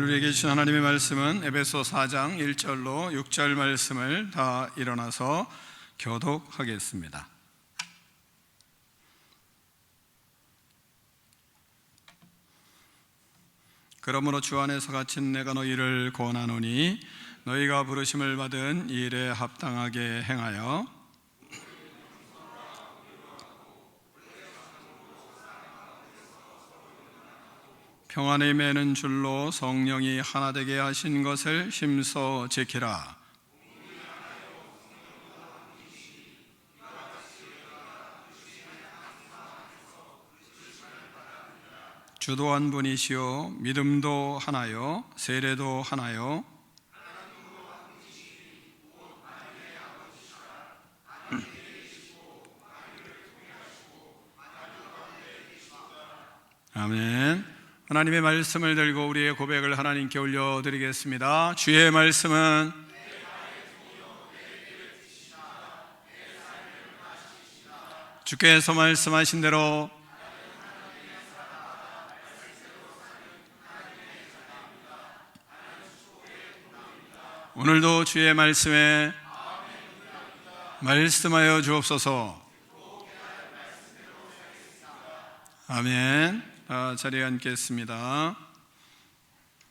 오늘 우리에게 주신 하나님의 말씀은 에베소 4장 1절로 6절 말씀을 다 일어나서 교독하겠습니다. 그러므로 주 안에서 갇힌 내가 너희를 권하노니 너희가 부르심을 받은 이 일에 합당하게 행하여 평안에 매는 줄로 성령이 하나 되게 하신 것을 힘써 지키라. 주도 한 분이시요 믿음도 하나요 세례도 하나요 아멘. 하나님의 말씀을 들고 우리의 고백을 하나님께 올려드리겠습니다. 주의 말씀은 주께서 말씀하신 대로 오늘도 주의 말씀에 말씀하여 주옵소서. 아멘. 자리에 앉겠습니다.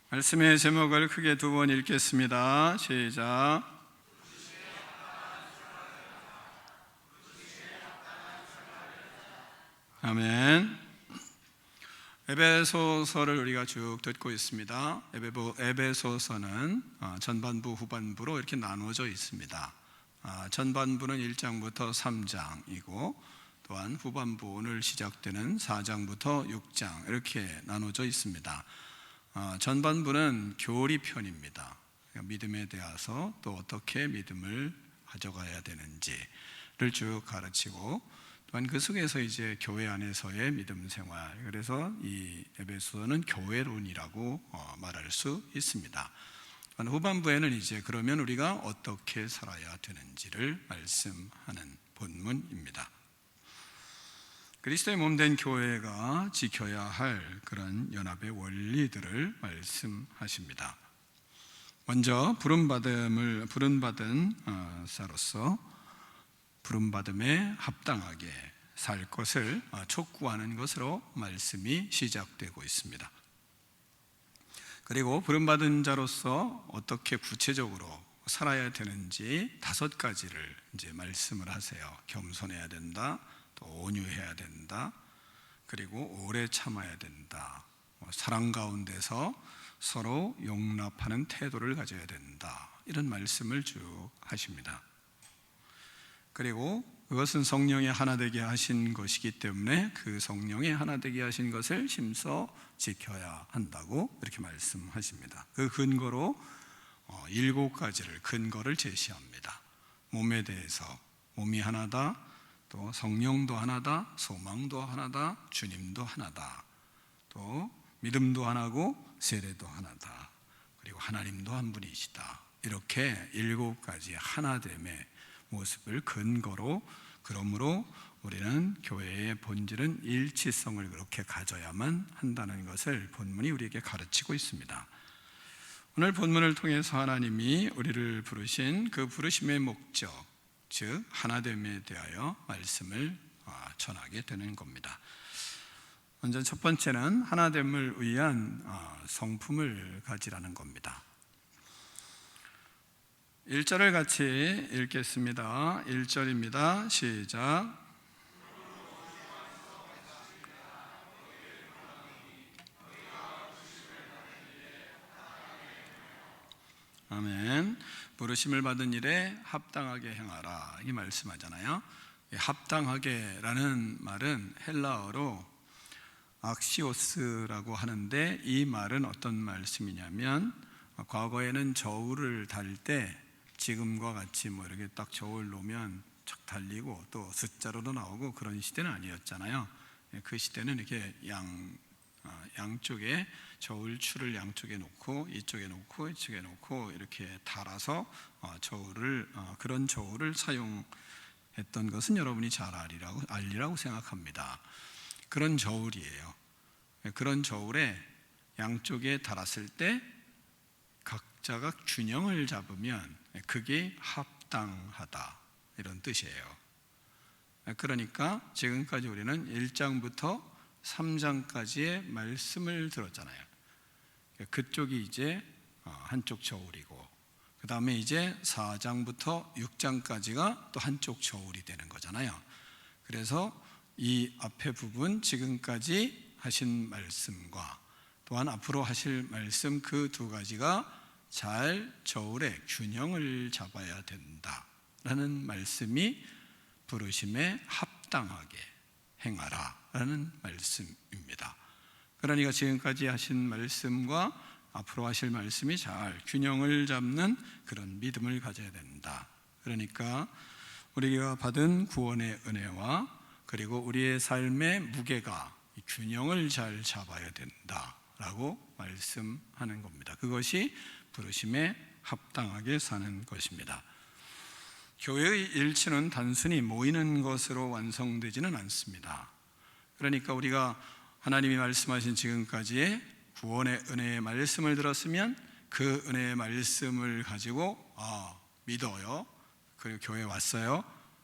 말씀의 제목을 크게 두 번 읽겠습니다. 시작. 아멘. 에베소서를 우리가 쭉 듣고 있습니다. 에베소서는 전반부 후반부로 이렇게 나누어져 있습니다. 전반부는 1장부터 3장이고 또한 후반부 오늘 시작되는 4장부터 6장 이렇게 나눠져 있습니다. 전반부는 교리편입니다. 믿음에 대해서 또 어떻게 믿음을 가져가야 되는지를 쭉 가르치고 또한 그 속에서 이제 교회 안에서의 믿음 생활, 그래서 이 에베소서는 교회론이라고 말할 수 있습니다. 후반부에는 이제 그러면 우리가 어떻게 살아야 되는지를 말씀하는 본문입니다. 그리스도의 몸된 교회가 지켜야 할 그런 연합의 원리들을 말씀하십니다. 먼저 부름받은 자로서 부름받음에 합당하게 살 것을 촉구하는 것으로 말씀이 시작되고 있습니다. 그리고 부름받은 자로서 어떻게 구체적으로 살아야 되는지 5가지를 이제 말씀을 하세요. 겸손해야 된다, 또 온유해야 된다, 그리고 오래 참아야 된다, 사랑 가운데서 서로 용납하는 태도를 가져야 된다, 이런 말씀을 쭉 하십니다. 그리고 그것은 성령이 하나 되게 하신 것이기 때문에 그 성령이 하나 되게 하신 것을 힘써 지켜야 한다고 이렇게 말씀하십니다. 그 근거로 7가지를 근거를 제시합니다. 몸에 대해서 몸이 하나다, 또 성령도 하나다, 소망도 하나다, 주님도 하나다, 또 믿음도 하나고 세례도 하나다, 그리고 하나님도 한 분이시다. 이렇게 7가지 하나됨의 모습을 근거로, 그러므로 우리는 교회의 본질은 일치성을 그렇게 가져야만 한다는 것을 본문이 우리에게 가르치고 있습니다. 오늘 본문을 통해서 하나님이 우리를 부르신 그 부르심의 목적, 즉 하나됨에 대하여 말씀을 전하게 되는 겁니다. 먼저 첫 번째는 하나됨을 위한 성품을 가지라는 겁니다. 1절을 같이 읽겠습니다. 1절입니다. 시작. 아멘. 부르심을 받은 일에 합당하게 행하라, 이 말씀하잖아요. 합당하게라는 말은 헬라어로 악시오스라고 하는데, 이 말은 어떤 말씀이냐면 과거에는 저울을 달 때 지금과 같이 이렇게 딱 저울 놓으면 쫙 달리고 또 숫자로도 나오고 그런 시대는 아니었잖아요. 그 시대는 이렇게 양쪽에 저울추를 양쪽에 놓고 이쪽에 놓고 이쪽에 놓고 이렇게 달아서 그런 저울을 사용했던 것은 여러분이 잘 알리라고 생각합니다. 그런 저울이에요. 그런 저울에 양쪽에 달았을 때 각자가 균형을 잡으면 그게 합당하다, 이런 뜻이에요. 그러니까 지금까지 우리는 1장부터 3장까지의 말씀을 들었잖아요. 그쪽이 이제 한쪽 저울이고, 그 다음에 이제 4장부터 6장까지가 또 한쪽 저울이 되는 거잖아요. 그래서 이 앞에 부분, 지금까지 하신 말씀과 또한 앞으로 하실 말씀, 그 두 가지가 잘 저울의 균형을 잡아야 된다라는 말씀이 부르심에 합당하게 행하라라는 말씀입니다. 그러니까 지금까지 하신 말씀과 앞으로 하실 말씀이 잘 균형을 잡는 그런 믿음을 가져야 된다. 그러니까 우리가 받은 구원의 은혜와 그리고 우리의 삶의 무게가 균형을 잘 잡아야 된다라고 말씀하는 겁니다. 그것이 부르심에 합당하게 사는 것입니다. 교회의 일치는 단순히 모이는 것으로 완성되지는 않습니다. 그러니까 우리가 하나님이 말씀하신 지금까지의 구원의 은혜의 말씀을 들었으면 그 은혜의 말씀을 가지고 믿어요, 그리고 교회 왔어요,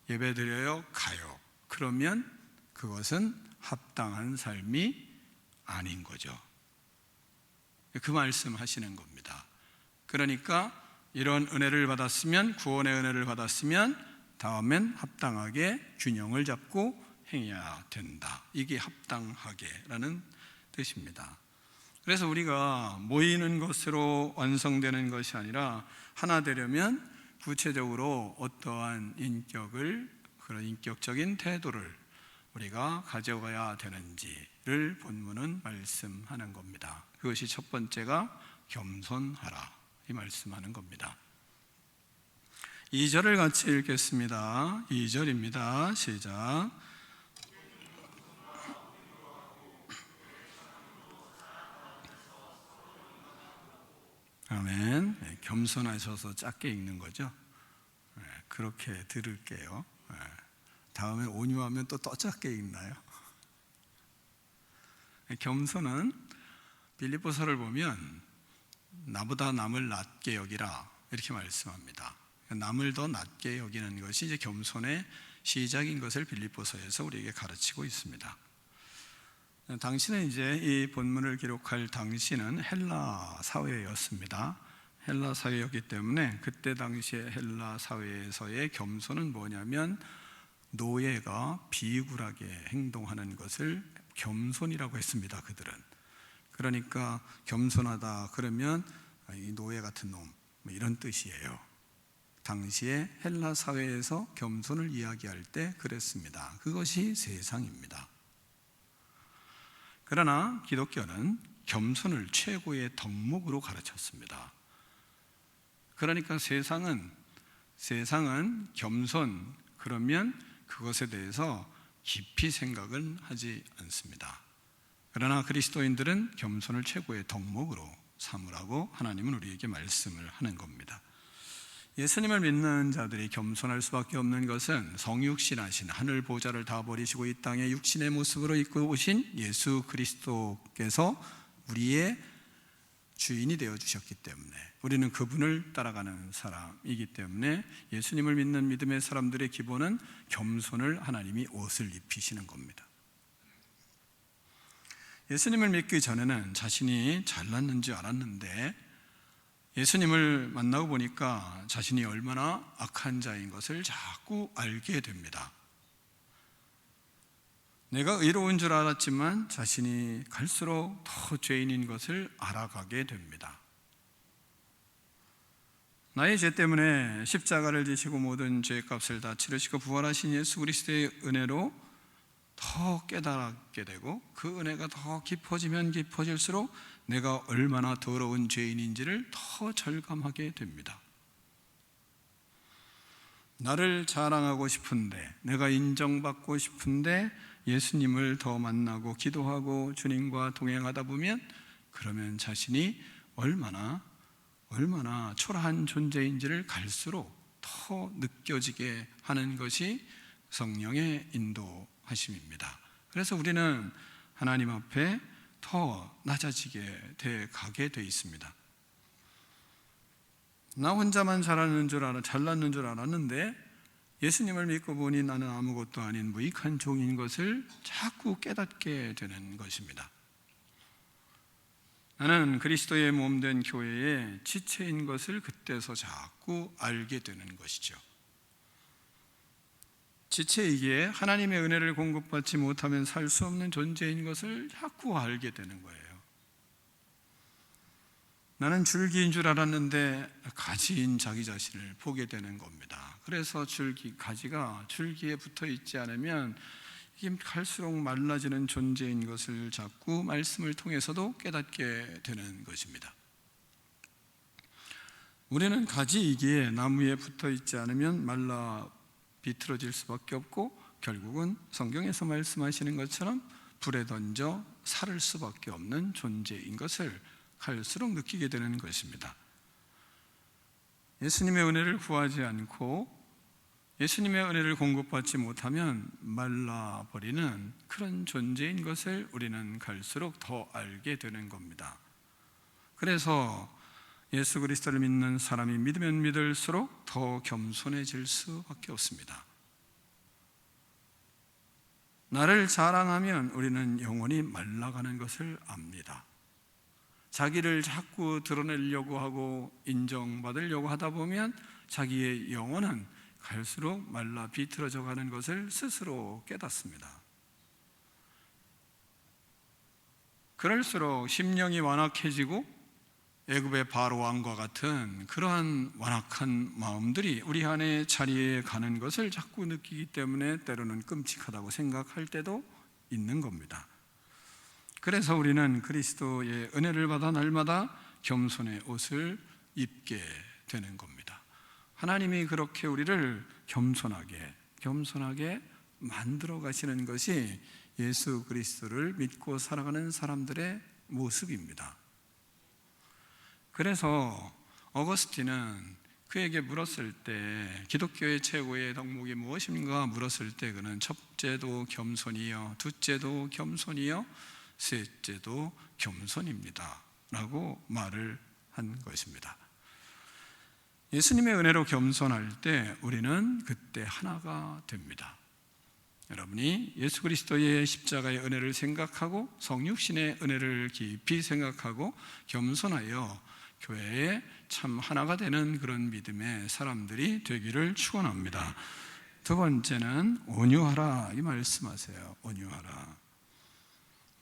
예배드려요, 가요. 그러면 그것은 합당한 삶이 아닌 거죠. 그 말씀 하시는 겁니다. 그러니까 이런 은혜를 받았으면, 구원의 은혜를 받았으면 다음엔 합당하게 균형을 잡고 행해야 된다. 이게 합당하게라는 뜻입니다. 그래서 우리가 모이는 것으로 완성되는 것이 아니라 하나 되려면 구체적으로 어떠한 인격을, 그런 인격적인 태도를 우리가 가져가야 되는지를 본문은 말씀하는 겁니다. 그것이 첫 번째가 겸손하라, 이 말씀하는 겁니다. 2절을 같이 읽겠습니다. 2절입니다. 시작. 아멘. 겸손하셔서 작게 읽는 거죠. 그렇게 들을게요. 다음에 온유하면 또 작게 읽나요? 겸손은 빌립보서를 보면 나보다 남을 낮게 여기라, 이렇게 말씀합니다. 남을 더 낮게 여기는 것이 이제 겸손의 시작인 것을 빌립보서에서 우리에게 가르치고 있습니다. 당시는 이제 이 본문을 기록할 당시는 헬라 사회였습니다. 헬라 사회였기 때문에 그때 당시에 헬라 사회에서의 겸손은 뭐냐면 노예가 비굴하게 행동하는 것을 겸손이라고 했습니다. 그들은. 그러니까 겸손하다 그러면 이 노예 같은 놈, 이런 뜻이에요. 당시에 헬라 사회에서 겸손을 이야기할 때 그랬습니다. 그것이 세상입니다. 그러나 기독교는 겸손을 최고의 덕목으로 가르쳤습니다. 그러니까 세상은 겸손 그러면 그것에 대해서 깊이 생각은 하지 않습니다. 그러나 그리스도인들은 겸손을 최고의 덕목으로 삼으라고 하나님은 우리에게 말씀을 하는 겁니다. 예수님을 믿는 자들이 겸손할 수밖에 없는 것은 성육신하신 하늘 보좌를 다 버리시고 이 땅에 육신의 모습으로 입고 오신 예수 그리스도께서 우리의 주인이 되어 주셨기 때문에, 우리는 그분을 따라가는 사람이기 때문에 예수님을 믿는 믿음의 사람들의 기본은 겸손을 하나님이 옷을 입히시는 겁니다. 예수님을 믿기 전에는 자신이 잘났는 줄 알았는데 예수님을 만나고 보니까 자신이 얼마나 악한 자인 것을 자꾸 알게 됩니다. 내가 의로운 줄 알았지만 자신이 갈수록 더 죄인인 것을 알아가게 됩니다. 나의 죄 때문에 십자가를 지시고 모든 죄값을 다 치르시고 부활하신 예수 그리스도의 은혜로 더 깨닫게 되고, 그 은혜가 더 깊어지면 깊어질수록 내가 얼마나 더러운 죄인인지를 더 절감하게 됩니다. 나를 자랑하고 싶은데, 내가 인정받고 싶은데 예수님을 더 만나고 기도하고 주님과 동행하다 보면 그러면 자신이 얼마나 초라한 존재인지를 갈수록 더 느껴지게 하는 것이 성령의 인도하심입니다. 그래서 우리는 하나님 앞에 더 낮아지게 돼 가게 돼 있습니다. 나 혼자만 잘났는 줄 알았는데 예수님을 믿고 보니 나는 아무것도 아닌 무익한 종인 것을 자꾸 깨닫게 되는 것입니다. 나는 그리스도의 몸된 교회의 지체인 것을 그때서 자꾸 알게 되는 것이죠. 지체이기에 하나님의 은혜를 공급받지 못하면 살 수 없는 존재인 것을 자꾸 알게 되는 거예요. 나는 줄기인 줄 알았는데 가지인 자기 자신을 보게 되는 겁니다. 그래서 가지가 줄기에 붙어 있지 않으면 이게 갈수록 말라지는 존재인 것을 자꾸 말씀을 통해서도 깨닫게 되는 것입니다. 우리는 가지이기에 나무에 붙어 있지 않으면 말라 비틀어질 수밖에 없고 결국은 성경에서 말씀하시는 것처럼 불에 던져 살을 수밖에 없는 존재인 것을 갈수록 느끼게 되는 것입니다. 예수님의 은혜를 구하지 않고 예수님의 은혜를 공급받지 못하면 말라버리는 그런 존재인 것을 우리는 갈수록 더 알게 되는 겁니다. 그래서 예수 그리스도를 믿는 사람이 믿으면 믿을수록 더 겸손해질 수밖에 없습니다. 나를 자랑하면 우리는 영원히 말라가는 것을 압니다. 자기를 자꾸 드러내려고 하고 인정받으려고 하다 보면 자기의 영혼은 갈수록 말라 비틀어져 가는 것을 스스로 깨닫습니다. 그럴수록 심령이 완악해지고 애굽의 바로 왕과 같은 그러한 완악한 마음들이 우리 안에 자리에 가는 것을 자꾸 느끼기 때문에 때로는 끔찍하다고 생각할 때도 있는 겁니다. 그래서 우리는 그리스도의 은혜를 받아 날마다 겸손의 옷을 입게 되는 겁니다. 하나님이 그렇게 우리를 겸손하게 만들어 가시는 것이 예수 그리스도를 믿고 살아가는 사람들의 모습입니다. 그래서 어거스틴은 그에게 물었을 때 기독교의 최고의 덕목이 무엇인가 물었을 때 그는 첫째도 겸손이요, 둘째도 겸손이요, 셋째도 겸손입니다 라고 말을 한 것입니다. 예수님의 은혜로 겸손할 때 우리는 그때 하나가 됩니다. 여러분이 예수 그리스도의 십자가의 은혜를 생각하고 성육신의 은혜를 깊이 생각하고 겸손하여 교회에 참 하나가 되는 그런 믿음의 사람들이 되기를 축원합니다. 두 번째는 온유하라 이 말씀하세요. 온유하라.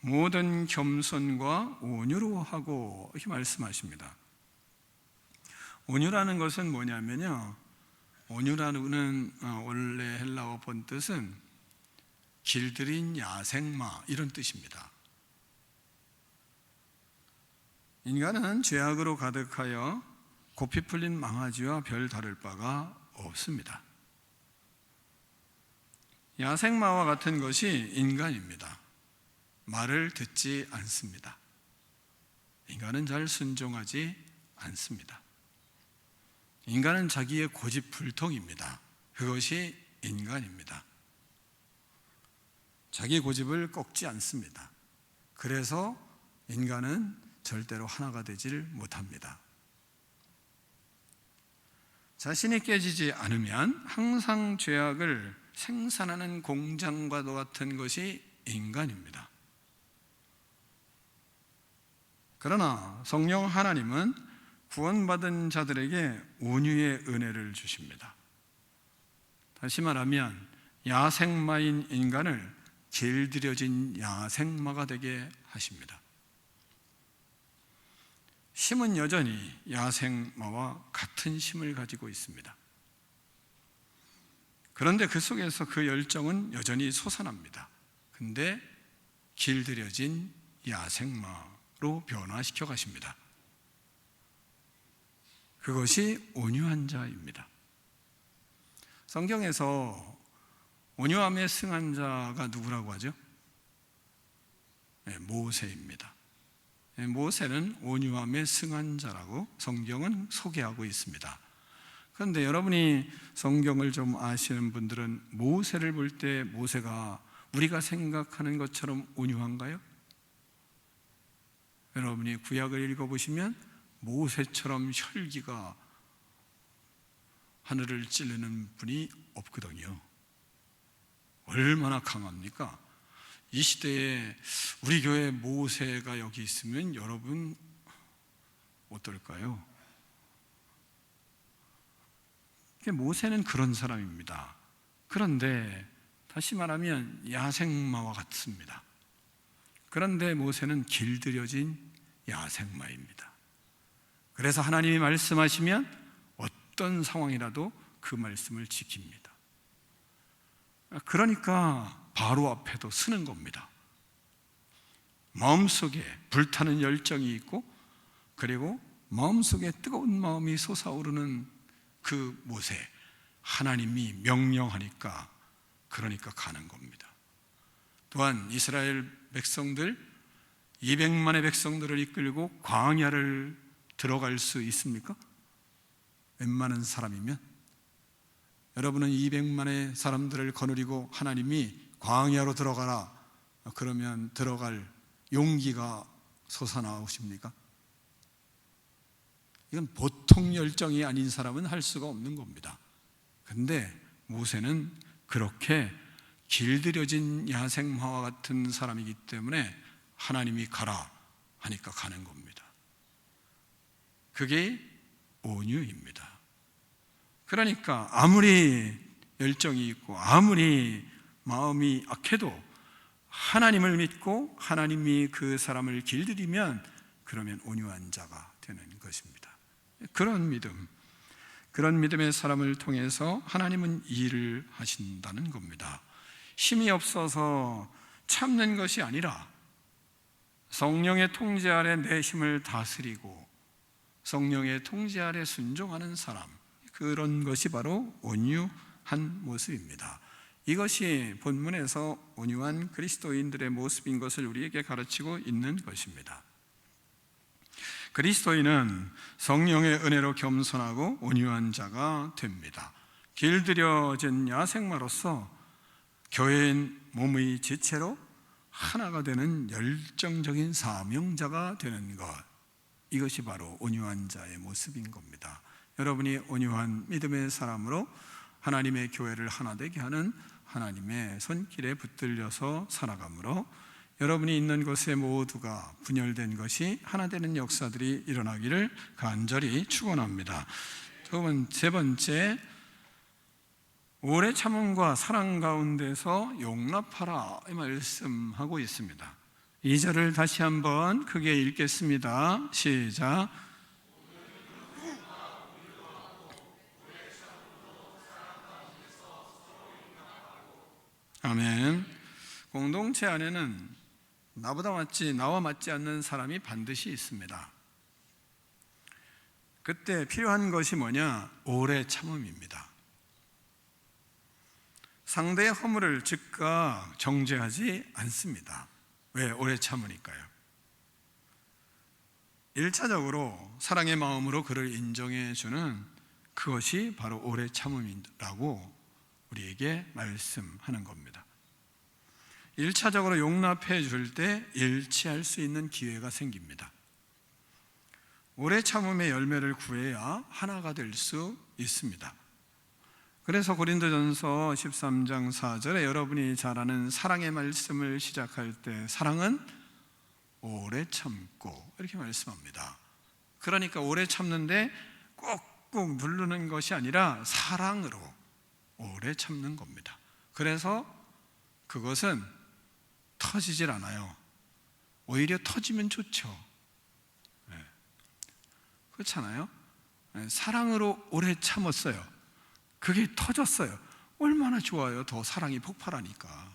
모든 겸손과 온유로 하고 이렇게 말씀하십니다. 온유라는 것은 뭐냐면요, 온유라는 원래 헬라어 본뜻은 길들인 야생마 이런 뜻입니다. 인간은 죄악으로 가득하여 고피 풀린 망아지와 별 다를 바가 없습니다. 야생마와 같은 것이 인간입니다. 말을 듣지 않습니다. 인간은 잘 순종하지 않습니다. 인간은 자기의 고집불통입니다. 그것이 인간입니다. 자기 고집을 꺾지 않습니다. 그래서 인간은 절대로 하나가 되질 못합니다. 자신이 깨지지 않으면 항상 죄악을 생산하는 공장과도 같은 것이 인간입니다. 그러나 성령 하나님은 구원받은 자들에게 온유의 은혜를 주십니다. 다시 말하면 야생마인 인간을 길들여진 야생마가 되게 하십니다. 심은 여전히 야생마와 같은 심을 가지고 있습니다. 그런데 그 속에서 그 열정은 여전히 솟아납니다. 근데 길들여진 야생마로 변화시켜 가십니다. 그것이 온유한 자입니다. 성경에서 온유함에 승한 자가 누구라고 하죠? 모세입니다. 모세는 온유함에 승한 자라고 성경은 소개하고 있습니다. 그런데 여러분이 성경을 좀 아시는 분들은 모세를 볼 때 모세가 우리가 생각하는 것처럼 온유한가요? 여러분이 구약을 읽어보시면 모세처럼 혈기가 하늘을 찌르는 분이 없거든요. 얼마나 강합니까? 이 시대에 우리 교회 모세가 여기 있으면 여러분 어떨까요? 모세는 그런 사람입니다. 그런데 다시 말하면 야생마와 같습니다. 그런데 모세는 길들여진 야생마입니다. 그래서 하나님이 말씀하시면 어떤 상황이라도 그 말씀을 지킵니다. 그러니까 바로 앞에도 서는 겁니다. 마음속에 불타는 열정이 있고, 그리고 마음속에 뜨거운 마음이 솟아오르는 그 모세, 하나님이 명령하니까 그러니까 가는 겁니다. 또한 이스라엘 백성들 200만의 백성들을 이끌고 광야를 들어갈 수 있습니까? 웬만한 사람이면. 여러분은 200만의 사람들을 거느리고 하나님이 광야로 들어가라 그러면 들어갈 용기가 솟아나오십니까? 이건 보통 열정이 아닌 사람은 할 수가 없는 겁니다. 근데 모세는 그렇게 길들여진 야생마와 같은 사람이기 때문에 하나님이 가라 하니까 가는 겁니다. 그게 온유입니다. 그러니까 아무리 열정이 있고 아무리 마음이 악해도 하나님을 믿고 하나님이 그 사람을 길들이면 그러면 온유한 자가 되는 것입니다. 그런 믿음, 그런 믿음의 사람을 통해서 하나님은 일을 하신다는 겁니다. 힘이 없어서 참는 것이 아니라 성령의 통제 아래 내 힘을 다스리고 성령의 통제 아래 순종하는 사람, 그런 것이 바로 온유한 모습입니다. 이것이 본문에서 온유한 그리스도인들의 모습인 것을 우리에게 가르치고 있는 것입니다. 그리스도인은 성령의 은혜로 겸손하고 온유한 자가 됩니다. 길들여진 야생마로서 교회인 몸의 지체로 하나가 되는 열정적인 사명자가 되는 것, 이것이 바로 온유한 자의 모습인 겁니다. 여러분이 온유한 믿음의 사람으로 하나님의 교회를 하나 되게 하는 하나님의 손길에 붙들려서 살아가므로 여러분이 있는 곳에 모두가 분열된 것이 하나 되는 역사들이 일어나기를 간절히 축원합니다. 세 번째, 오래 참음과 사랑 가운데서 용납하라 이 말씀하고 있습니다. 2절을 다시 한번 크게 읽겠습니다. 시작. 아멘. 공동체 안에는 나와 맞지 않는 사람이 반드시 있습니다. 그때 필요한 것이 뭐냐? 오래 참음입니다. 상대의 허물을 즉각 정죄하지 않습니다. 왜? 오래 참으니까요. 1차적으로 사랑의 마음으로 그를 인정해 주는 그것이 바로 오래 참음이라고 우리에게 말씀하는 겁니다. 1차적으로 용납해 줄 때 일치할 수 있는 기회가 생깁니다. 오래 참음의 열매를 구해야 하나가 될 수 있습니다. 그래서 고린도전서 13장 4절에 여러분이 잘 아는 사랑의 말씀을 시작할 때 사랑은 오래 참고 이렇게 말씀합니다. 그러니까 오래 참는데 꼭꼭 누르는 것이 아니라 사랑으로 오래 참는 겁니다. 그래서 그것은 터지질 않아요. 오히려 터지면 좋죠. 그렇잖아요. 사랑으로 오래 참았어요. 그게 터졌어요. 얼마나 좋아요. 더 사랑이 폭발하니까.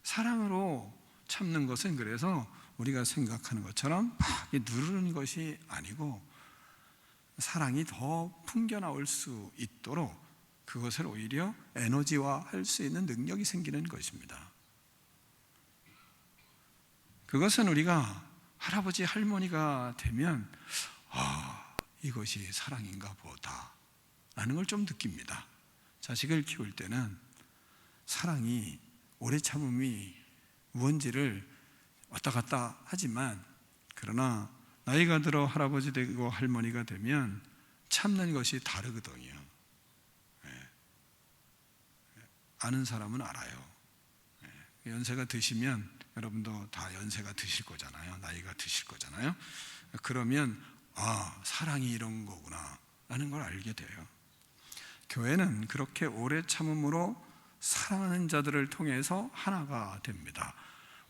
사랑으로 참는 것은 그래서 우리가 생각하는 것처럼 막 누르는 것이 아니고 사랑이 더 풍겨나올 수 있도록 그것을 오히려 에너지화할 수 있는 능력이 생기는 것입니다. 그것은 우리가 할아버지 할머니가 되면 이것이 사랑인가 보다 라는 걸 좀 느낍니다. 자식을 키울 때는 사랑이, 오래 참음이 무언지를 왔다 갔다 하지만 그러나 나이가 들어 할아버지 되고 할머니가 되면 참는 것이 다르거든요. 아는 사람은 알아요. 연세가 드시면 여러분도 다 연세가 드실 거잖아요. 나이가 드실 거잖아요. 그러면 사랑이 이런 거구나 라는 걸 알게 돼요. 교회는 그렇게 오래 참음으로 사랑하는 자들을 통해서 하나가 됩니다.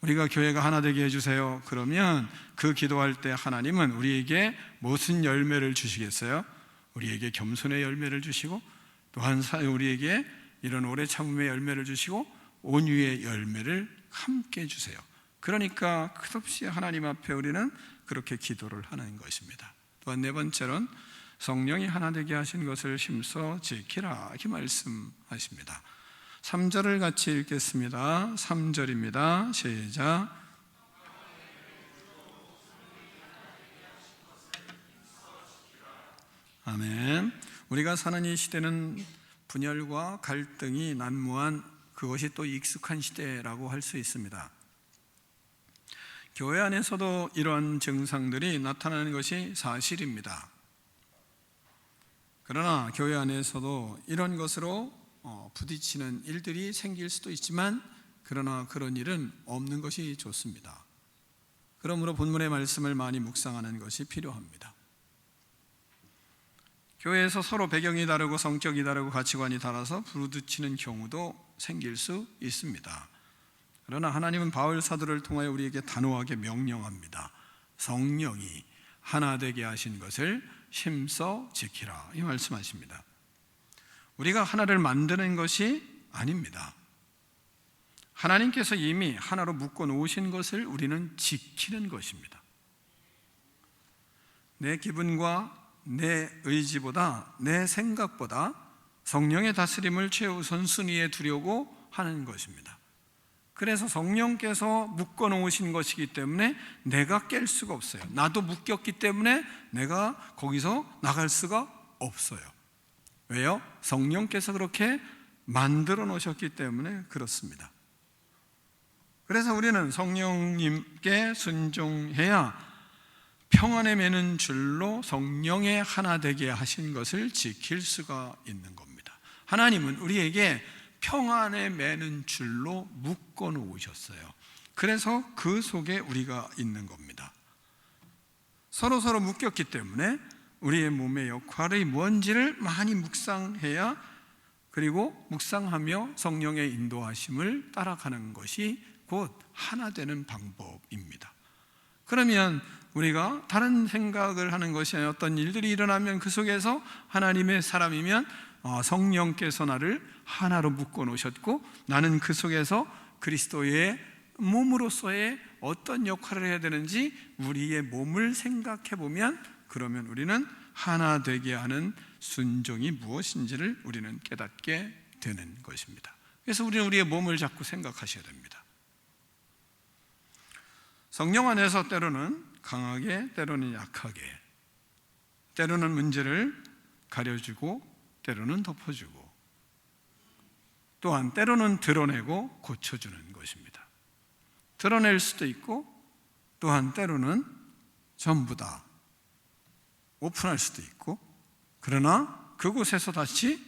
우리가 교회가 하나 되게 해주세요 그러면 그 기도할 때 하나님은 우리에게 무슨 열매를 주시겠어요? 우리에게 겸손의 열매를 주시고, 또한 우리에게 이런 오래 참음의 열매를 주시고 온유의 열매를 함께 주세요. 그러니까 끝없이 하나님 앞에 우리는 그렇게 기도를 하는 것입니다. 또한 네 번째로는 성령이 하나 되게 하신 것을 힘써 지키라 이렇게 말씀하십니다. 3절을 같이 읽겠습니다. 3절입니다. 시작. 아멘. 우리가 사는 이 시대는 분열과 갈등이 난무한, 그것이 또 익숙한 시대라고 할 수 있습니다. 교회 안에서도 이러한 증상들이 나타나는 것이 사실입니다. 그러나 교회 안에서도 이런 것으로 부딪히는 일들이 생길 수도 있지만, 그러나 그런 일은 없는 것이 좋습니다. 그러므로 본문의 말씀을 많이 묵상하는 것이 필요합니다. 교회에서 서로 배경이 다르고 성격이 다르고 가치관이 달라서 부딪히는 경우도 생길 수 있습니다. 그러나 하나님은 바울 사도를 통하여 우리에게 단호하게 명령합니다. 성령이 하나 되게 하신 것을 힘써 지키라 이 말씀하십니다. 우리가 하나를 만드는 것이 아닙니다. 하나님께서 이미 하나로 묶어 놓으신 것을 우리는 지키는 것입니다. 내 기분과 내 의지보다, 내 생각보다 성령의 다스림을 최우선 순위에 두려고 하는 것입니다. 그래서 성령께서 묶어 놓으신 것이기 때문에 내가 깰 수가 없어요. 나도 묶였기 때문에 내가 거기서 나갈 수가 없어요. 왜요? 성령께서 그렇게 만들어 놓으셨기 때문에 그렇습니다. 그래서 우리는 성령님께 순종해야 평안에 매는 줄로 성령의 하나 되게 하신 것을 지킬 수가 있는 겁니다. 하나님은 우리에게 평안에 매는 줄로 묶어 놓으셨어요. 그래서 그 속에 우리가 있는 겁니다. 서로 묶였기 때문에 우리의 몸의 역할이 뭔지를 많이 묵상해야, 그리고 묵상하며 성령의 인도하심을 따라가는 것이 곧 하나 되는 방법입니다. 그러면 우리가 다른 생각을 하는 것이 아니라 어떤 일들이 일어나면 그 속에서 하나님의 사람이면 성령께서 나를 하나로 묶어 놓으셨고, 나는 그 속에서 그리스도의 몸으로서의 어떤 역할을 해야 되는지 우리의 몸을 생각해 보면, 그러면 우리는 하나 되게 하는 순종이 무엇인지를 우리는 깨닫게 되는 것입니다. 그래서 우리는 우리의 몸을 자꾸 생각하셔야 됩니다. 성령 안에서 때로는 강하게, 때로는 약하게, 때로는 문제를 가려주고 때로는 덮어주고, 또한 때로는 드러내고 고쳐주는 것입니다. 드러낼 수도 있고, 또한 때로는 전부 다 오픈할 수도 있고, 그러나 그곳에서 다시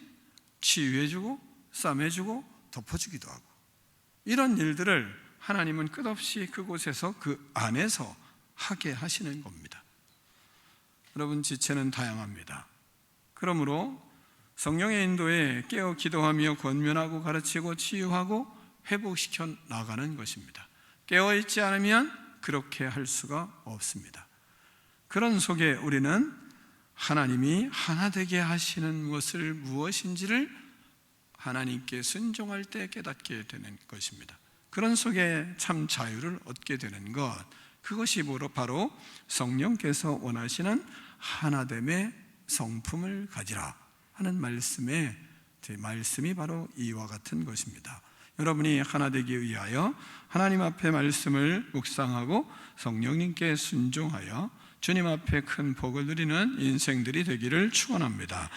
치유해주고 싸매주고 덮어주기도 하고, 이런 일들을 하나님은 끝없이 그곳에서, 그 안에서 하게 하시는 겁니다. 여러분, 지체는 다양합니다. 그러므로 성령의 인도에 깨어 기도하며 권면하고 가르치고 치유하고 회복시켜 나가는 것입니다. 깨어있지 않으면 그렇게 할 수가 없습니다. 그런 속에 우리는 하나님이 하나 되게 하시는 것을 무엇인지를 하나님께 순종할 때 깨닫게 되는 것입니다. 그런 속에 참 자유를 얻게 되는 것, 그것이 바로 성령께서 원하시는 하나됨의 성품을 가지라 하는 말씀이 바로 이와 같은 것입니다. 여러분이 하나 되기 위하여 하나님 앞에 말씀을 묵상하고 성령님께 순종하여 주님 앞에 큰 복을 누리는 인생들이 되기를 축원합니다.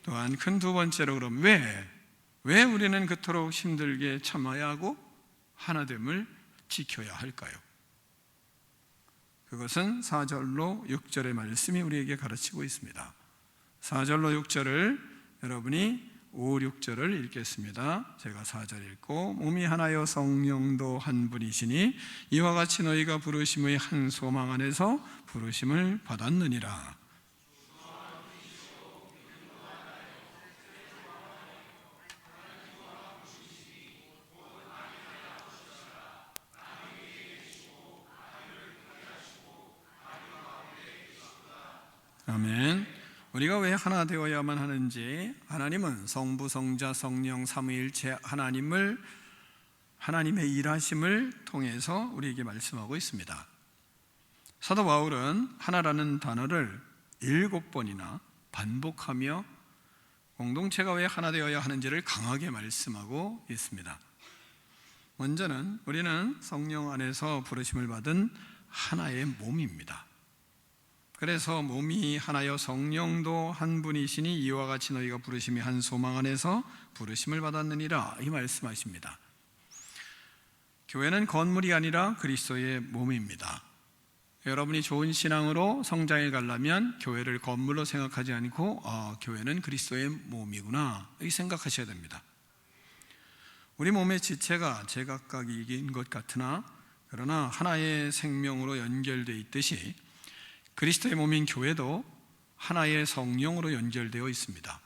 또한 큰 두 번째로, 그럼 왜 우리는 그토록 힘들게 참아야 하고 하나됨을 지켜야 할까요? 그것은 4절로 6절의 말씀이 우리에게 가르치고 있습니다. 4절로 6절을 여러분이 5, 6절을 읽겠습니다. 제가 4절 읽고 몸이 하나요 성령도 한 분이시니 이와 같이 너희가 부르심의 한 소망 안에서 부르심을 받았느니라. 아멘. 우리가 왜 하나 되어야만 하는지, 하나님은 성부, 성자, 성령 삼위일체 하나님의 일하심을 통해서 우리에게 말씀하고 있습니다. 사도 바울은 하나라는 단어를 7번이나 반복하며 공동체가 왜 하나 되어야 하는지를 강하게 말씀하고 있습니다. 먼저는 우리는 성령 안에서 부르심을 받은 하나의 몸입니다. 그래서 몸이 하나여 성령도 한 분이시니 이와 같이 너희가 부르심이 한 소망 안에서 부르심을 받았느니라, 이 말씀하십니다. 교회는 건물이 아니라 그리스도의 몸입니다. 여러분이 좋은 신앙으로 성장해 가려면 교회를 건물로 생각하지 않고 교회는 그리스도의 몸이구나, 이렇게 생각하셔야 됩니다. 우리 몸의 지체가 제각각인 것 같으나 그러나 하나의 생명으로 연결되어 있듯이 그리스도의 몸인 교회도 하나의 성령으로 연결되어 있습니다.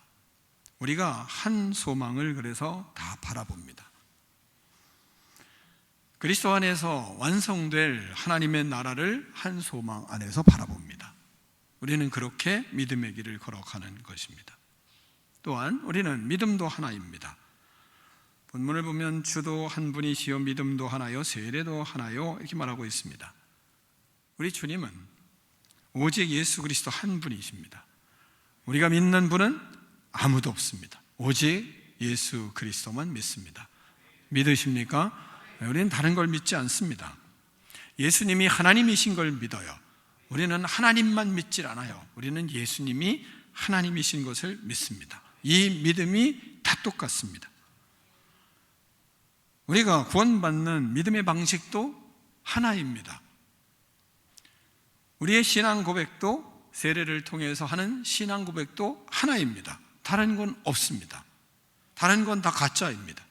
우리가 한 소망을 그래서 다 바라봅니다. 그리스도 안에서 완성될 하나님의 나라를 한 소망 안에서 바라봅니다. 우리는 그렇게 믿음의 길을 걸어가는 것입니다. 또한 우리는 믿음도 하나입니다. 본문을 보면 주도 한 분이시요 믿음도 하나요 세례도 하나요, 이렇게 말하고 있습니다. 우리 주님은 오직 예수 그리스도 한 분이십니다. 우리가 믿는 분은 아무도 없습니다. 오직 예수 그리스도만 믿습니다. 믿으십니까? 우리는 다른 걸 믿지 않습니다. 예수님이 하나님이신 걸 믿어요. 우리는 하나님만 믿질 않아요. 우리는 예수님이 하나님이신 것을 믿습니다. 이 믿음이 다 똑같습니다. 우리가 구원받는 믿음의 방식도 하나입니다. 우리의 신앙 고백도 세례를 통해서 하는 신앙 고백도 하나입니다. 다른 건 없습니다. 다른 건 다 가짜입니다.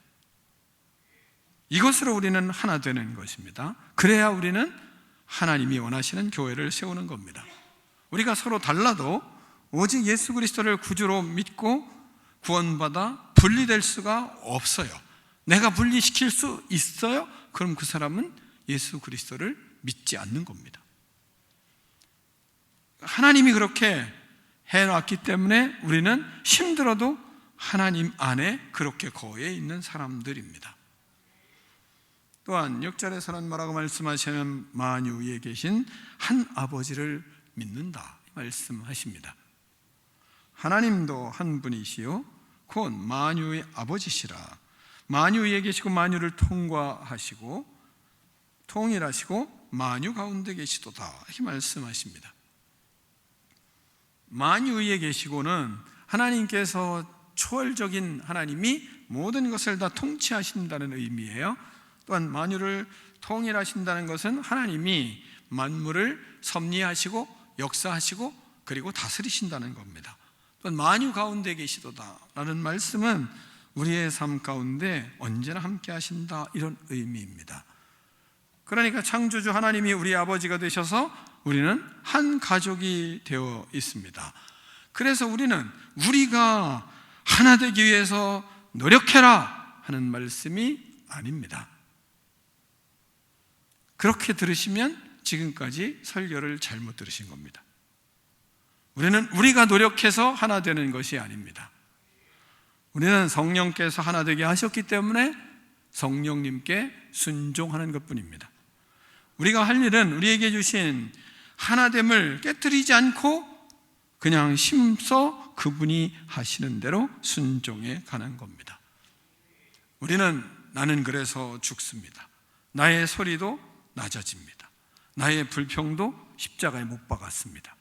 이것으로 우리는 하나 되는 것입니다. 그래야 우리는 하나님이 원하시는 교회를 세우는 겁니다. 우리가 서로 달라도 오직 예수 그리스도를 구주로 믿고 구원받아 분리될 수가 없어요. 내가 분리시킬 수 있어요? 그럼 그 사람은 예수 그리스도를 믿지 않는 겁니다. 하나님이 그렇게 해놨기 때문에 우리는 힘들어도 하나님 안에 그렇게 거해 있는 사람들입니다. 또한 6절에서는 뭐라고 말씀하시냐면 만유 위에 계신 한 아버지를 믿는다 말씀하십니다. 하나님도 한 분이시요 곧 만유의 아버지시라. 만유 위에 계시고 만유를 통과하시고 통일하시고 만유 가운데 계시도다, 이렇게 말씀하십니다. 만유 위에 계시고는 하나님께서 초월적인 하나님이 모든 것을 다 통치하신다는 의미예요. 또한 만유를 통일하신다는 것은 하나님이 만물을 섭리하시고 역사하시고 그리고 다스리신다는 겁니다. 또한 만유 가운데 계시도다라는 말씀은 우리의 삶 가운데 언제나 함께 하신다, 이런 의미입니다. 그러니까 창조주 하나님이 우리 아버지가 되셔서 우리는 한 가족이 되어 있습니다. 그래서 우리가 하나 되기 위해서 노력해라 하는 말씀이 아닙니다. 그렇게 들으시면 지금까지 설교를 잘못 들으신 겁니다. 우리가 노력해서 하나 되는 것이 아닙니다. 우리는 성령께서 하나 되게 하셨기 때문에 성령님께 순종하는 것뿐입니다. 우리가 할 일은 우리에게 주신 하나됨을 깨뜨리지 않고 그냥 심서 그분이 하시는 대로 순종해 가는 겁니다. 나는 그래서 죽습니다. 나의 소리도 낮아집니다. 나의 불평도 십자가에 못 박았습니다.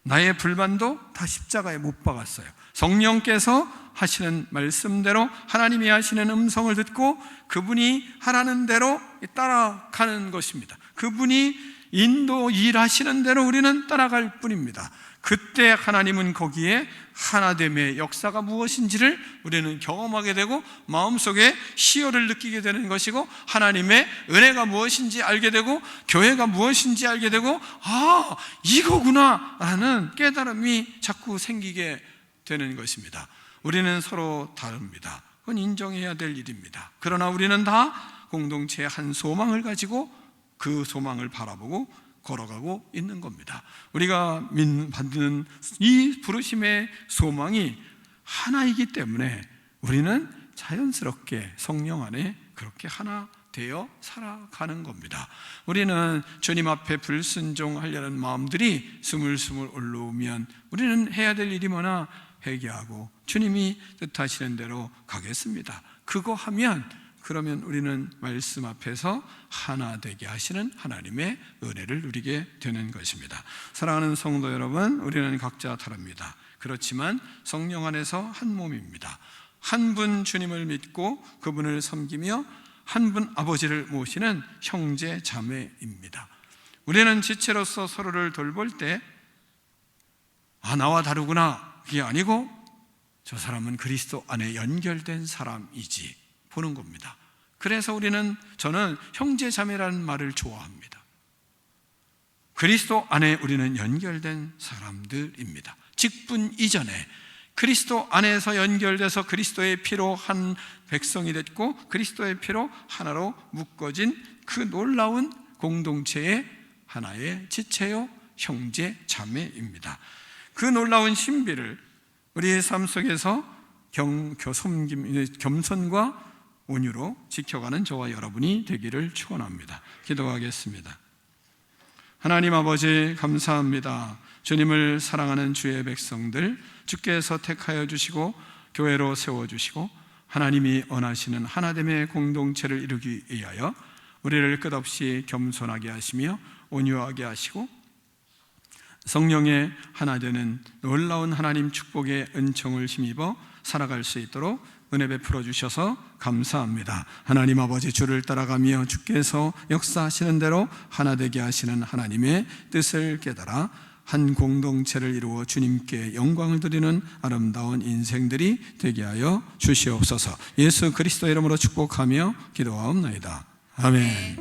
나의 불만도 다 십자가에 못 박았어요. 성령께서 하시는 말씀대로 하나님이 하시는 음성을 듣고 그분이 하라는 대로 따라가는 것입니다. 그분이 일하시는 대로 우리는 따라갈 뿐입니다. 그때 하나님은 거기에 하나됨의 역사가 무엇인지를 우리는 경험하게 되고 마음속에 희열을 느끼게 되는 것이고, 하나님의 은혜가 무엇인지 알게 되고 교회가 무엇인지 알게 되고, 아, 이거구나 라는 깨달음이 자꾸 생기게 되는 것입니다. 우리는 서로 다릅니다. 그건 인정해야 될 일입니다. 그러나 우리는 다 공동체의 한 소망을 가지고 그 소망을 바라보고 걸어가고 있는 겁니다. 우리가 받는 이 부르심의 소망이 하나이기 때문에 우리는 자연스럽게 성령 안에 그렇게 하나 되어 살아가는 겁니다. 우리는 주님 앞에 불순종하려는 마음들이 스물스물 올라오면 우리는 해야 될 일이 뭐나 회개하고 주님이 뜻하시는 대로 가겠습니다. 그거 하면 그러면 우리는 말씀 앞에서 하나 되게 하시는 하나님의 은혜를 누리게 되는 것입니다. 사랑하는 성도 여러분, 우리는 각자 다릅니다. 그렇지만 성령 안에서 한 몸입니다. 한 분 주님을 믿고 그분을 섬기며 한 분 아버지를 모시는 형제 자매입니다. 우리는 지체로서 서로를 돌볼 때 나와 다르구나, 그게 아니고 저 사람은 그리스도 안에 연결된 사람이지 보는 겁니다. 그래서 저는 형제 자매라는 말을 좋아합니다. 그리스도 안에 우리는 연결된 사람들입니다. 직분 이전에 그리스도 안에서 연결돼서 그리스도의 피로 한 백성이 됐고 그리스도의 피로 하나로 묶어진 그 놀라운 공동체의 하나의 지체요 형제 자매입니다. 그 놀라운 신비를 우리의 삶 속에서 겸손과 온유로 지켜가는 저와 여러분이 되기를 축원합니다. 기도하겠습니다. 하나님 아버지, 감사합니다. 주님을 사랑하는 주의 백성들 주께서 택하여 주시고 교회로 세워주시고 하나님이 원하시는 하나됨의 공동체를 이루기 위하여 우리를 끝없이 겸손하게 하시며 온유하게 하시고 성령의 하나 되는 놀라운 하나님 축복의 은총을 힘입어 살아갈 수 있도록 은혜 베풀어 주셔서 감사합니다. 하나님 아버지, 주를 따라가며 주께서 역사하시는 대로 하나 되게 하시는 하나님의 뜻을 깨달아 한 공동체를 이루어 주님께 영광을 드리는 아름다운 인생들이 되게 하여 주시옵소서. 예수 그리스도의 이름으로 축복하며 기도하옵나이다. 아멘.